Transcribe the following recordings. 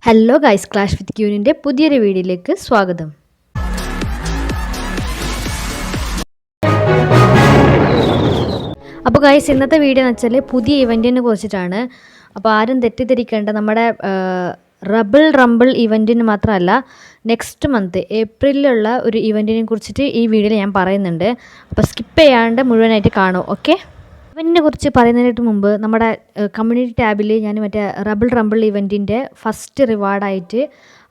Hello guys, clash വിത്ത് ക്യൂനിൻ്റെ പുതിയൊരു വീഡിയോയിലേക്ക് സ്വാഗതം. അപ്പോൾ ഗൈസ്, ഇന്നത്തെ വീഡിയോ എന്ന് വെച്ചാൽ പുതിയ ഇവൻറ്റിനെ കുറിച്ചിട്ടാണ്. അപ്പോൾ ആരും തെറ്റിദ്ധരിക്കേണ്ട, നമ്മുടെ റംബിൾ ഇവൻറ്റിന് മാത്രമല്ല, നെക്സ്റ്റ് മന്ത് ഏപ്രിലിലുള്ള ഒരു ഇവൻറ്റിനെ കുറിച്ചിട്ട് ഈ വീഡിയോയിൽ ഞാൻ പറയുന്നുണ്ട്. അപ്പോൾ സ്കിപ്പ് ചെയ്യാണ്ട് മുഴുവനായിട്ട് കാണൂ, ഓക്കെ? ഇവൻറ്റിനെ കുറിച്ച് പറയുന്നതിന് മുമ്പ് നമ്മുടെ കമ്മ്യൂണിറ്റി ടാബിൽ ഞാൻ മറ്റേ റംബിൾ ഇവൻറ്റിൻ്റെ ഫസ്റ്റ് റിവാർഡായിട്ട്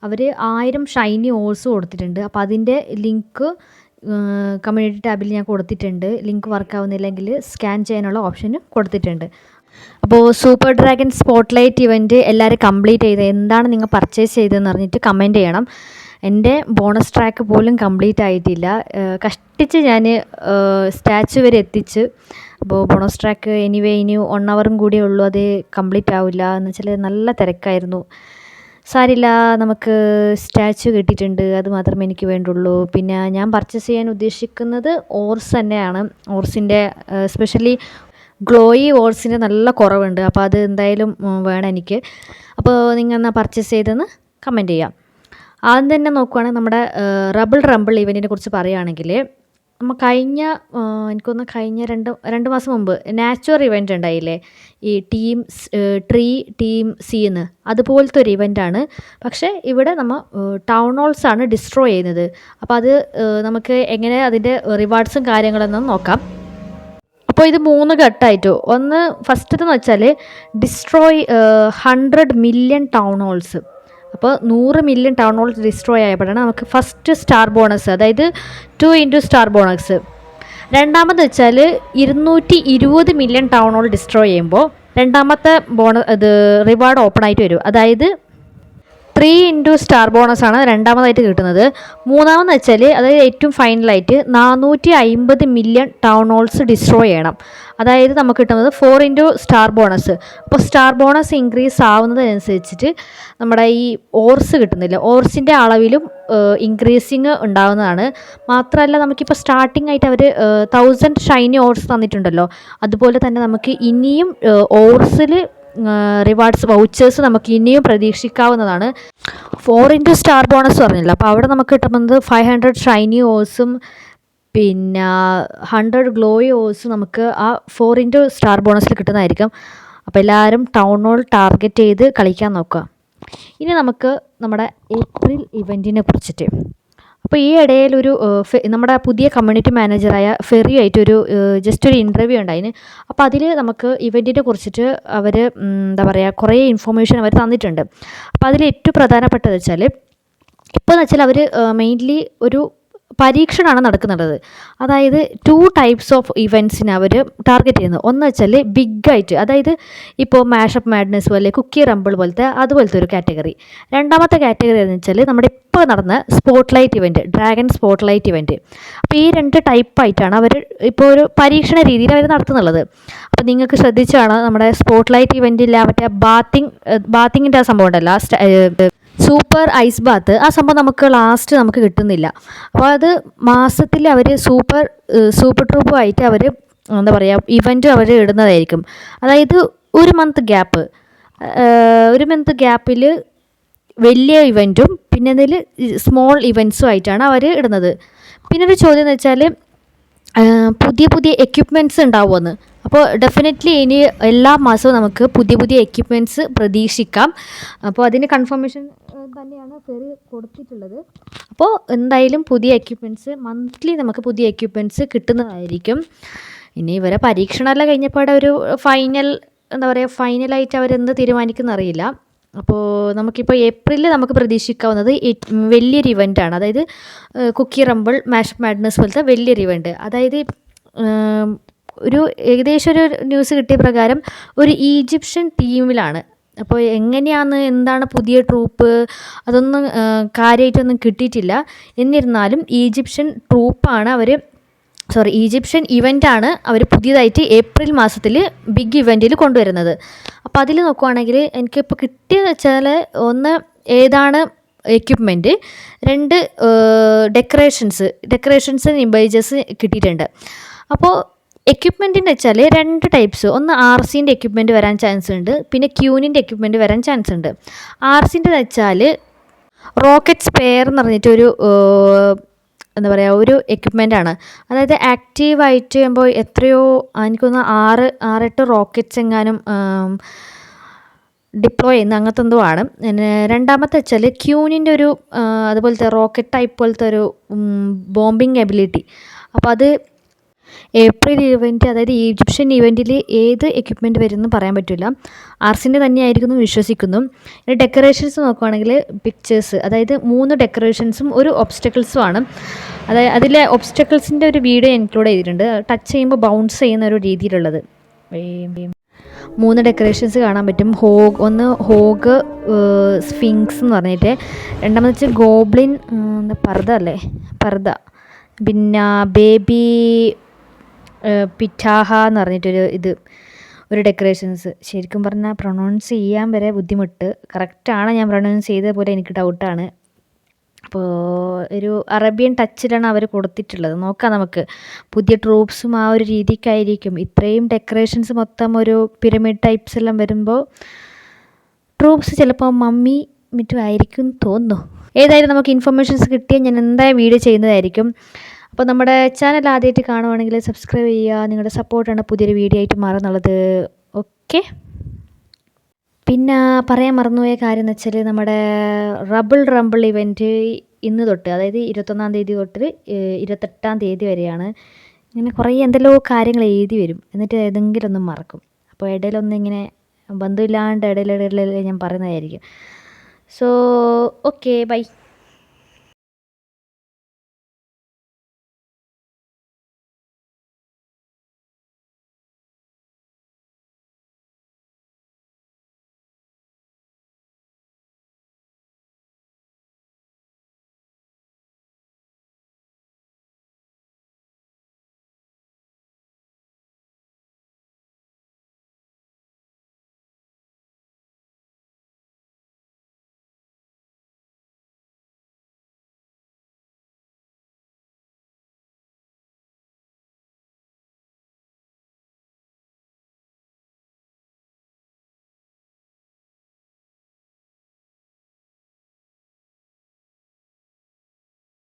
അവർ 1000 ഷൈനി ഓൾസ് കൊടുത്തിട്ടുണ്ട്. അപ്പോൾ അതിൻ്റെ ലിങ്ക് കമ്മ്യൂണിറ്റി ടാബിൽ ഞാൻ കൊടുത്തിട്ടുണ്ട്. ലിങ്ക് വർക്കാവുന്നില്ലെങ്കിൽ സ്കാൻ ചെയ്യാനുള്ള ഓപ്ഷന് കൊടുത്തിട്ടുണ്ട്. അപ്പോൾ സൂപ്പർ ഡ്രാഗൺ സ്പോട്ട്ലൈറ്റ് ഇവൻറ്റ് എല്ലാവരും കംപ്ലീറ്റ് ചെയ്ത് എന്താണ് നിങ്ങൾ പർച്ചേസ് ചെയ്തതെന്ന് പറഞ്ഞിട്ട് കമൻറ്റ് ചെയ്യണം. എൻ്റെ ബോണസ് ട്രാക്ക് പോലും കംപ്ലീറ്റ് ആയിട്ടില്ല. കഷ്ടിച്ച് ഞാൻ സ്റ്റാച്ചു വരെ എത്തിച്ച്. അപ്പോൾ ബോണസ് ട്രാക്ക് ഇനി 1 ഹവറും കൂടിയേ ഉള്ളൂ, അത് കംപ്ലീറ്റ് ആവില്ല. എന്ന് വെച്ചാൽ നല്ല തിരക്കായിരുന്നു. സാരില്ല, നമുക്ക് സ്റ്റാച്ചു കിട്ടിയിട്ടുണ്ട്, അത് മാത്രമേ എനിക്ക് വേണ്ടുള്ളൂ. പിന്നെ ഞാൻ പർച്ചേസ് ചെയ്യാൻ ഉദ്ദേശിക്കുന്നത് ഓർസ് തന്നെയാണ്. ഓർസിൻ്റെ സ്പെഷ്യലി ഗ്ലോയി ഓർസിൻ്റെ നല്ല കുറവുണ്ട്. അപ്പോൾ അത് എന്തായാലും വേണം എനിക്ക്. അപ്പോൾ നിങ്ങൾ എന്നാൽ പർച്ചേസ് ചെയ്തെന്ന് കമൻറ്റ് ചെയ്യാം. ആദ്യം തന്നെ നോക്കുവാണെങ്കിൽ നമ്മുടെ റംബിൾ ഇവൻറ്റിനെ കുറിച്ച് പറയുകയാണെങ്കിൽ, നമ്മൾ എനിക്കൊന്ന് കഴിഞ്ഞ രണ്ട് മാസം മുമ്പ് നാച്ചുറൽ ഇവൻ്റ് ഉണ്ടായില്ലേ, ഈ ടീം സി എന്ന്, അതുപോലത്തെ ഒരു ഇവൻ്റാണ്. പക്ഷേ ഇവിടെ നമ്മൾ ടൗൺ ഹോൾസാണ് ഡിസ്ട്രോയ് ചെയ്യുന്നത്. അപ്പോൾ അത് നമുക്ക് എങ്ങനെ അതിൻ്റെ റിവാർഡ്സും കാര്യങ്ങളൊന്നും നോക്കാം. അപ്പോൾ ഇത് 3 ഘട്ടമായിട്ട്. ഒന്ന് ഫസ്റ്റതെന്ന് വെച്ചാൽ ഡിസ്ട്രോയ് 100 മില്യൺ ടൗൺ ഹോൾസ്. അപ്പോൾ 100 മില്യൺ ടൗൺ ഹോൾസ് ഡിസ്ട്രോയ് ആയപ്പോഴാണ് നമുക്ക് ഫസ്റ്റ് സ്റ്റാർ ബോണസ്, അതായത് 2 സ്റ്റാർ ബോണസ്. രണ്ടാമത് വെച്ചാൽ 220 മില്യൺ ടൗൺ ഹോൾ ഡിസ്ട്രോയ് ചെയ്യുമ്പോൾ രണ്ടാമത്തെ ഇത് റിവാർഡ് ഓപ്പൺ ആയിട്ട് വരും. അതായത് 3 സ്റ്റാർ ബോണസാണ് രണ്ടാമതായിട്ട് കിട്ടുന്നത്. മൂന്നാമെന്ന് വെച്ചാൽ, അതായത് ഏറ്റവും ഫൈനലായിട്ട് 450 മില്യൺ ടൗൺ ഹോൾസ് ഡിസ്ട്രോയ് ചെയ്യണം. അതായത് നമുക്ക് കിട്ടുന്നത് 4 സ്റ്റാർ ബോണസ്. അപ്പോൾ സ്റ്റാർ ബോണസ് ഇൻക്രീസ് ആവുന്നതനുസരിച്ചിട്ട് നമ്മുടെ ഈ ഓർസ് കിട്ടുന്നില്ല, ഓർസിൻ്റെ അളവിലും ഇൻക്രീസിങ് ഉണ്ടാകുന്നതാണ്. മാത്രമല്ല, നമുക്കിപ്പോൾ സ്റ്റാർട്ടിംഗ് ആയിട്ട് അവർ 1000 ഷൈനി ഓർസ് തന്നിട്ടുണ്ടല്ലോ, അതുപോലെ തന്നെ നമുക്ക് ഇനിയും ഓർസിൽ റിവാർഡ്സ് വൗച്ചേഴ്സ് നമുക്ക് ഇനിയും പ്രതീക്ഷിക്കാവുന്നതാണ്. 4 സ്റ്റാർ ബോണസ് പറഞ്ഞില്ല, അപ്പോൾ അവിടെ നമുക്ക് കിട്ടുന്നത് 500 ഷൈനി ഓഴ്സും പിന്നെ 100 ഗ്ലോയി ഓഴ്സും നമുക്ക് ആ 4 സ്റ്റാർ ബോണസിൽ കിട്ടുന്നതായിരിക്കും. അപ്പോൾ എല്ലാവരും ടൗൺ ഹോൾ ടാർഗറ്റ് ചെയ്ത് കളിക്കാൻ നോക്കുക. ഇനി നമുക്ക് നമ്മുടെ ഏപ്രിൽ ഇവൻറ്റിനെ കുറിച്ചിട്ട്. അപ്പോൾ ഈ ഇടയിൽ നമ്മുടെ പുതിയ കമ്മ്യൂണിറ്റി മാനേജറായ ഫെറിയായിട്ടൊരു ജസ്റ്റ് ഒരു ഇൻ്റർവ്യൂ ഉണ്ടായിന്. അപ്പോൾ അതിൽ നമുക്ക് ഇവൻറ്റിനെ കുറിച്ചിട്ട് അവർ എന്താ പറയുക, കുറേ ഇൻഫോർമേഷൻ അവർ തന്നിട്ടുണ്ട്. അപ്പോൾ അതിൽ ഏറ്റവും പ്രധാനപ്പെട്ടത് വെച്ചാൽ, ഇപ്പോൾ എന്ന് വെച്ചാൽ അവർ മെയിൻലി ഒരു പരീക്ഷണമാണ് നടക്കുന്നത്. അതായത് 2 ടൈപ്സ് ഓഫ് ഇവൻറ്റ്സിന് അവർ ടാർഗറ്റ് ചെയ്യുന്നത്. ഒന്ന് വെച്ചാൽ ബിഗ്ഗായിട്ട്, അതായത് ഇപ്പോൾ മാഷപ്പ് മാഡ്നസ് പോലെ, കുക്കി റംബിൾ പോലത്തെ അതുപോലത്തെ ഒരു കാറ്റഗറി. രണ്ടാമത്തെ കാറ്റഗറി എന്ന് വെച്ചാൽ നമ്മുടെ ഇപ്പോൾ നടന്ന spotlight event, dragon spotlight event. അപ്പോൾ ഈ 2 ടൈപ്പായിട്ടാണ് അവർ ഇപ്പോൾ ഒരു പരീക്ഷണ രീതിയിൽ അവർ നടത്തുന്നുള്ളത്. അപ്പോൾ നിങ്ങൾക്ക് ശ്രദ്ധിച്ചാണ് നമ്മുടെ സ്പോട്ട്ലൈറ്റ് ഇവൻറ്റില്ല, മറ്റേ ബാത്തിങ്ങിൻ്റെ ആ സംഭവം ഉണ്ടല്ലോ, സൂപ്പർ ഐസ് ബാത്ത്, ആ സംഭവം നമുക്ക് കിട്ടുന്നില്ല. അപ്പോൾ അത് മാസത്തിൽ അവർ സൂപ്പർ ട്രൂപ്പുമായിട്ട് അവർ എന്താ പറയുക, ഇവൻറ്റ് അവർ ഇടുന്നതായിരിക്കും. അതായത് ഒരു മന്ത് ഗ്യാപ്പിൽ വലിയ ഇവൻറ്റും പിന്നെ അതിൽ സ്മോൾ ഇവൻറ്റ്സും ആയിട്ടാണ് അവർ ഇടുന്നത്. പിന്നെ ഒരു ചോദ്യം എന്ന് വെച്ചാൽ, പുതിയ എക്യുപ്മെൻറ്റ്സ് ഉണ്ടാവുമെന്ന്. അപ്പോൾ ഡെഫിനറ്റ്ലി ഇനി എല്ലാ മാസവും നമുക്ക് പുതിയ എക്യുപ്മെൻറ്റ്സ് പ്രതീക്ഷിക്കാം. അപ്പോൾ അതിന് കൺഫർമേഷൻ തന്നെയാണ് ഫെറി കൊടുത്തിട്ടുള്ളത്. അപ്പോൾ എന്തായാലും പുതിയ എക്യുപ്മെൻറ്റ്സ് മന്ത്ലി നമുക്ക് പുതിയ എക്യുപ്മെൻറ്റ്സ് കിട്ടുന്നതായിരിക്കും. ഇനി ഇവരെ പരീക്ഷണമെല്ലാം കഴിഞ്ഞപ്പോൾ ഒരു ഫൈനലായിട്ട് അവരെന്ത് തീരുമാനിക്കുന്ന അറിയില്ല. അപ്പോൾ നമുക്കിപ്പോൾ ഏപ്രിലിൽ നമുക്ക് പ്രതീക്ഷിക്കാവുന്നത് വലിയൊരു ഇവൻ്റാണ്. അതായത് കുക്കി റംബിൾ, മാഷപ്പ് മാഡ്നസ് പോലത്തെ വലിയൊരു ഇവൻറ്റ്. അതായത് ഏകദേശം ഒരു ന്യൂസ് കിട്ടിയ പ്രകാരം ഒരു ഈജിപ്ഷ്യൻ ടീമിലാണ്. അപ്പോൾ എന്താണ് പുതിയ ട്രൂപ്പ്, അതൊന്നും കാര്യമായിട്ടൊന്നും കിട്ടിയിട്ടില്ല. എന്നിരുന്നാലും ഈജിപ്ഷ്യൻ ഇവൻ്റാണ് അവർ പുതിയതായിട്ട് ഏപ്രിൽ മാസത്തിൽ ബിഗ് ഇവൻറ്റിൽ കൊണ്ടുവരുന്നത്. അപ്പോൾ അതിൽ നോക്കുവാണെങ്കിൽ എനിക്കിപ്പോൾ കിട്ടിയെന്ന് വെച്ചാൽ, ഒന്ന് ഏതാണ് എക്യുപ്മെൻറ്റ്, 2 ഡെക്കറേഷൻസ് ഇമേജസ് കിട്ടിയിട്ടുണ്ട്. അപ്പോൾ എക്യുപ്മെൻറ്റിൻ്റെ വെച്ചാൽ 2 ടൈപ്സ്. ഒന്ന് ആർസിൻ്റെ എക്യുപ്മെൻറ്റ് വരാൻ ചാൻസ് ഉണ്ട്, പിന്നെ ക്യൂനിൻ്റെ എക്യുപ്മെൻറ്റ് വരാൻ ചാൻസ് ഉണ്ട്. ആർസിൻ്റെ വെച്ചാൽ റോക്കറ്റ് സ്പെയർ എന്ന് പറഞ്ഞിട്ടൊരു എന്താ പറയുക ഒരു എക്യുപ്മെൻ്റാണ്. അതായത് ആക്റ്റീവായിട്ട് ചെയ്യുമ്പോൾ എത്രയോ എനിക്കൊന്ന് 6-8 റോക്കറ്റ്സ് എങ്ങാനും ഡിപ്ലോയ് ചെയ്യുന്ന അങ്ങനത്തെ എന്തോ ആണ്. പിന്നെ രണ്ടാമത്തെ വെച്ചാൽ ക്യൂനിൻ്റെ ഒരു അതുപോലത്തെ റോക്കറ്റ് ടൈപ്പ് പോലത്തെ ഒരു ബോംബിങ് എബിലിറ്റി. അപ്പോൾ അത് ഏപ്രിൽ ഇവൻറ്റ്, അതായത് ഈജിപ്ഷ്യൻ ഇവൻറ്റിൽ ഏത് എക്യുപ്മെൻറ്റ് വരുമെന്ന് പറയാൻ പറ്റില്ല. ആർസിൻ്റെ തന്നെയായിരിക്കും എന്ന് വിശ്വസിക്കുന്നു. ഇനി ഡെക്കറേഷൻസ് നോക്കുവാണെങ്കിൽ പിക്ചേഴ്സ്, അതായത് 3 ഡെക്കറേഷൻസും ഒരു ഒബ്സ്റ്റക്കിൾസും ആണ്. അതായത് അതിലെ ഒബ്സ്റ്റക്കിൾസിൻ്റെ ഒരു വീഡിയോ ഇൻക്ലൂഡ് ചെയ്തിട്ടുണ്ട്, ടച്ച് ചെയ്യുമ്പോൾ ബൗൺസ് ചെയ്യുന്ന ഒരു രീതിയിലുള്ളത്. 3 ഡെക്കറേഷൻസ് കാണാൻ പറ്റും. ഒന്ന് ഹോഗ് സ്ഫിങ്സ് എന്ന് പറഞ്ഞിട്ട്, രണ്ടാമത് വെച്ചാൽ ഗോബ്ലിൻ എന്താ പർദ്ദ അല്ലേ, പർദ്ദ, പിന്നെ ബേബി പിറ്റാഹ എന്ന് പറഞ്ഞിട്ടൊരു ഒരു ഡെക്കറേഷൻസ്. ശരിക്കും പറഞ്ഞാൽ പ്രൊണൗൺസ് ചെയ്യാൻ വരെ ബുദ്ധിമുട്ട്. കറക്റ്റാണ് ഞാൻ പ്രൊണൗൺസ് ചെയ്ത പോലെ എനിക്ക് ഡൗട്ടാണ്. അപ്പോൾ ഒരു അറേബ്യൻ ടച്ചിലാണ് അവർ കൊടുത്തിട്ടുള്ളത്. നോക്കാം നമുക്ക്. പുതിയ ട്രൂപ്സും ആ ഒരു രീതിക്കായിരിക്കും. ഇത്രയും ഡെക്കറേഷൻസ് മൊത്തം ഒരു പിരമിഡ് ടൈപ്സ് എല്ലാം വരുമ്പോൾ ട്രൂപ്സ് ചിലപ്പോൾ മമ്മി മറ്റും ആയിരിക്കും തോന്നുന്നു. ഏതായാലും നമുക്ക് ഇൻഫർമേഷൻസ് കിട്ടിയാൽ ഞാൻ എന്തായാലും വീഡിയോ ചെയ്യുന്നതായിരിക്കും. അപ്പോൾ നമ്മുടെ ചാനൽ ആദ്യമായിട്ട് കാണുവാണെങ്കിൽ സബ്സ്ക്രൈബ് ചെയ്യുക. നിങ്ങളുടെ സപ്പോർട്ടാണ് പുതിയൊരു വീഡിയോ ആയിട്ട് മാറുന്നുള്ളത്. ഓക്കെ. പിന്നെ പറയാൻ മറന്നുപോയ കാര്യം എന്ന് വെച്ചാൽ നമ്മുടെ റബിൾ ഇവൻറ്റ് ഇന്ന് തൊട്ട്, അതായത് 21-ാം തീയതി തൊട്ട് 28-ാം തീയതി വരെയാണ്. ഇങ്ങനെ കുറേ എന്തെല്ലോ കാര്യങ്ങൾ എഴുതി വരും, എന്നിട്ട് ഏതെങ്കിലും ഒന്നും മറക്കും. അപ്പോൾ ഇടയിലൊന്നും ഇങ്ങനെ ബന്ധമില്ലാണ്ട് ഇടയിൽ ഞാൻ പറയുന്നതായിരിക്കും. So okay, by.